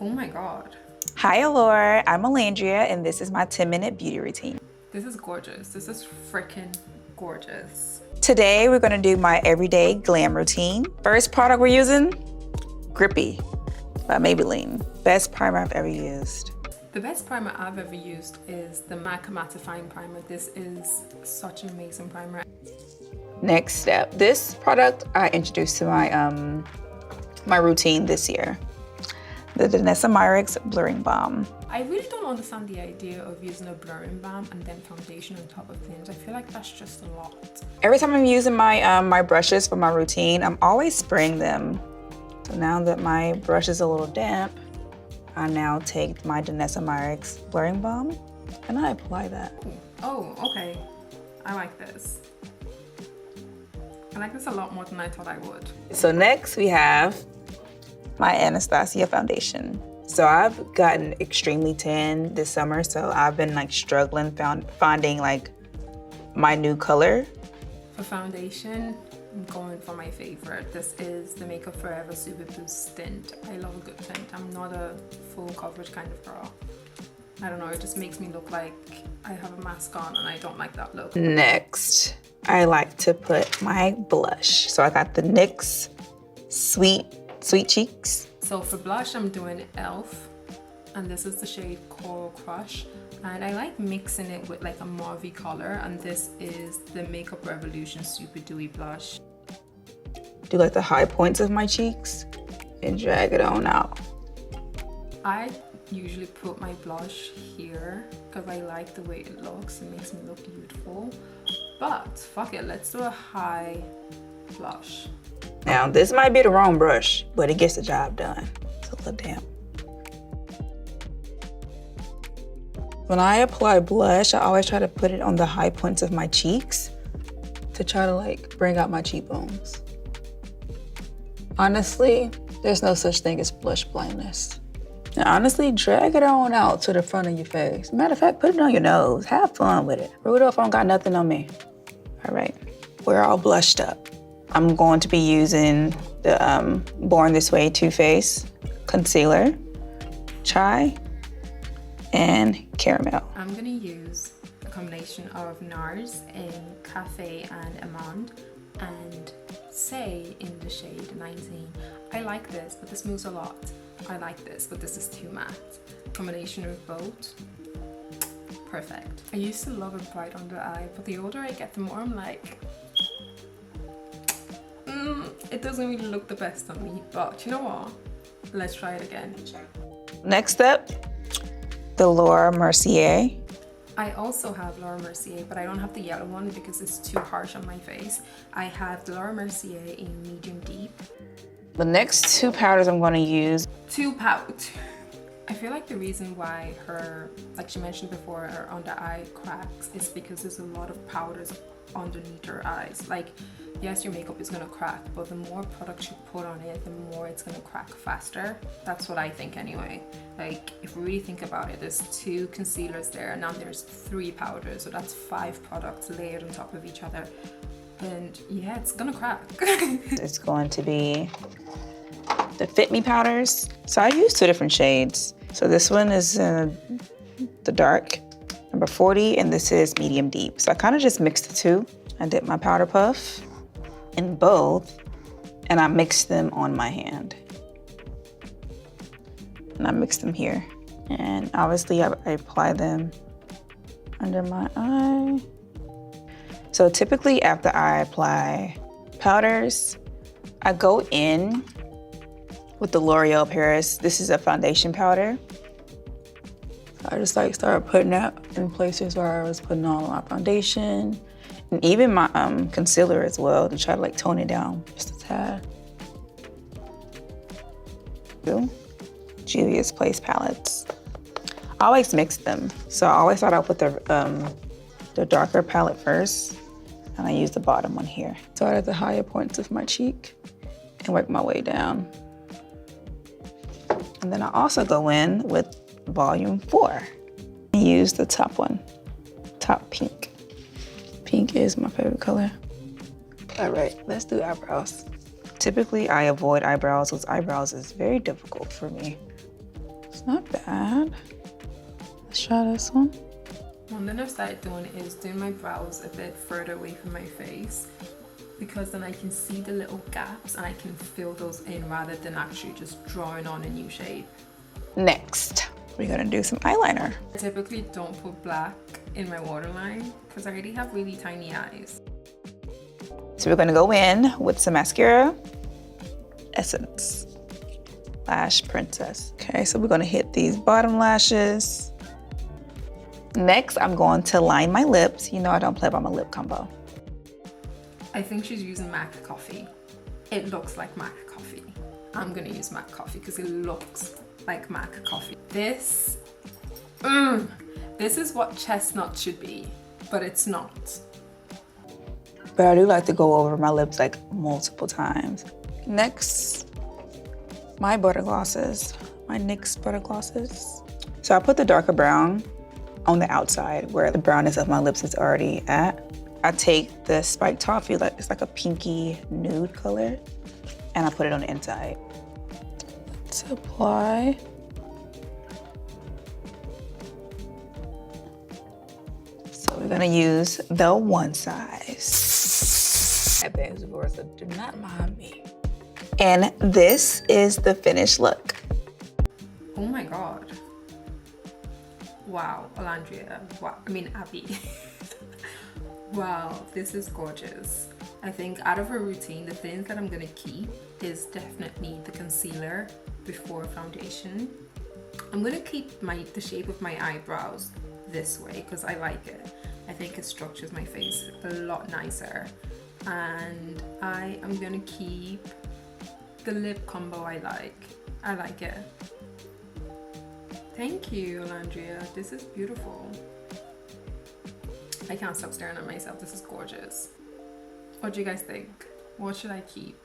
Oh my God. Hi, Allure. I'm Olandria, and this is my 10-minute beauty routine. This is gorgeous. This is freaking gorgeous. Today, we're gonna do my everyday glam routine. First product we're using, Grippy by Maybelline. Best primer I've ever used. The best primer I've ever used is the MAC Mattifying Primer. This is such an amazing primer. Next step, this product I introduced to my routine this year. The Danessa Myricks Blurring Balm. I really don't understand the idea of using a blurring balm and then foundation on top of things. I feel like that's just a lot. Every time I'm using my my brushes for my routine, I'm always spraying them. So now that my brush is a little damp, I now take my Danessa Myricks Blurring Balm and I apply that. Oh, okay. I like this. I like this a lot more than I thought I would. So next we have my Anastasia foundation. So I've gotten extremely tan this summer, so I've been like struggling finding like my new color. For foundation, I'm going for my favorite. This is the Makeup Forever Super Boost Tint. I love a good tint. I'm not a full coverage kind of girl. I don't know, it just makes me look like I have a mask on and I don't like that look. Next, I like to put my blush. So I got the NYX Sweet Cheeks. So for blush, I'm doing e.l.f. and this is the shade Coral Crush. And I like mixing it with like a mauvey color, and this is the Makeup Revolution Super Dewy Blush. Do like the high points of my cheeks and drag it on out. I usually put my blush here because I like the way it looks. It makes me look beautiful. But fuck it, let's do a high blush. Now this might be the wrong brush, but it gets the job done. It's a little damp. When I apply blush, I always try to put it on the high points of my cheeks to try to like bring out my cheekbones. Honestly, there's no such thing as blush blindness. Now honestly, drag it on out to the front of your face. Matter of fact, put it on your nose. Have fun with it. Rudolph don't got nothing on me. All right, we're all blushed up. I'm going to be using the Born This Way Too Faced Concealer, Chai, and Caramel. I'm gonna use a combination of NARS in Cafe and Amande and Say in the shade 19. I like this, but this moves a lot. I like this, but this is too matte. Combination of both, perfect. I used to love a bright under eye, but the older I get, the more I'm like, it doesn't really look the best on me, but you know what? Let's try it again. Next up, the Laura Mercier. I also have Laura Mercier, but I don't have the yellow one because it's too harsh on my face. I have the Laura Mercier in medium deep. The next two powders I'm going to use. I feel like the reason why her, like she mentioned before, her under eye cracks is because there's a lot of powders underneath her eyes. Like, yes, your makeup is gonna crack, but the more product you put on it, the more it's gonna crack faster. That's what I think anyway. Like, if we really think about it, there's 2 concealers there, and now there's 3 powders, so that's 5 products layered on top of each other. And yeah, it's gonna crack. It's going to be the Fit Me powders. So I use 2 different shades. So this one is the dark, number 40, and this is medium deep. So I kind of just mixed the 2. I dip my powder puff in both, and I mix them on my hand. And I mix them here. And obviously I apply them under my eye. So typically after I apply powders, I go in with the L'Oreal Paris. This is a foundation powder. I just like started putting that in places where I was putting on my foundation and even my concealer as well to try to like tone it down just a tad. Juvia's Place palettes. I always mix them. So I always start out with the darker palette first, and I use the bottom one here. Start at the higher points of my cheek and work my way down. And then I also go in with volume 4 and use the top one, top pink. Pink is my favorite color. All right, let's do eyebrows. Typically I avoid eyebrows because eyebrows is very difficult for me. It's not bad. Let's try this one. One thing I've started doing is doing my brows a bit further away from my face, because then I can see the little gaps and I can fill those in rather than actually just drawing on a new shape. Next, we're gonna do some eyeliner. I typically don't put black in my waterline because I already have really tiny eyes. So we're gonna go in with some mascara, Essence Lash Princess. Okay, so we're gonna hit these bottom lashes. Next, I'm going to line my lips. You know I don't play by my lip combo. I think she's using MAC Coffee. It looks like MAC Coffee. I'm gonna use MAC Coffee because it looks like MAC Coffee. This is what chestnut should be, but it's not. But I do like to go over my lips like multiple times. Next, my butter glosses, my NYX butter glosses. So I put the darker brown on the outside where the brownness of my lips is already at. I take the spiked toffee, like it's like a pinky nude color, and I put it on the inside. Let's apply. So we're gonna use the one size. That bag's worth it, do not mind me. And this is the finished look. Oh my God. Wow, Olandria, wow, I mean Abby. Wow, this is gorgeous. I think out of her routine, the things that I'm gonna keep is definitely the concealer before foundation. I'm gonna keep the shape of my eyebrows this way because I like it. I think it structures my face a lot nicer. And I am gonna keep the lip combo I like. I like it. Thank you, Olandria. This is beautiful. I can't stop staring at myself. This is gorgeous. What do you guys think? What should I keep?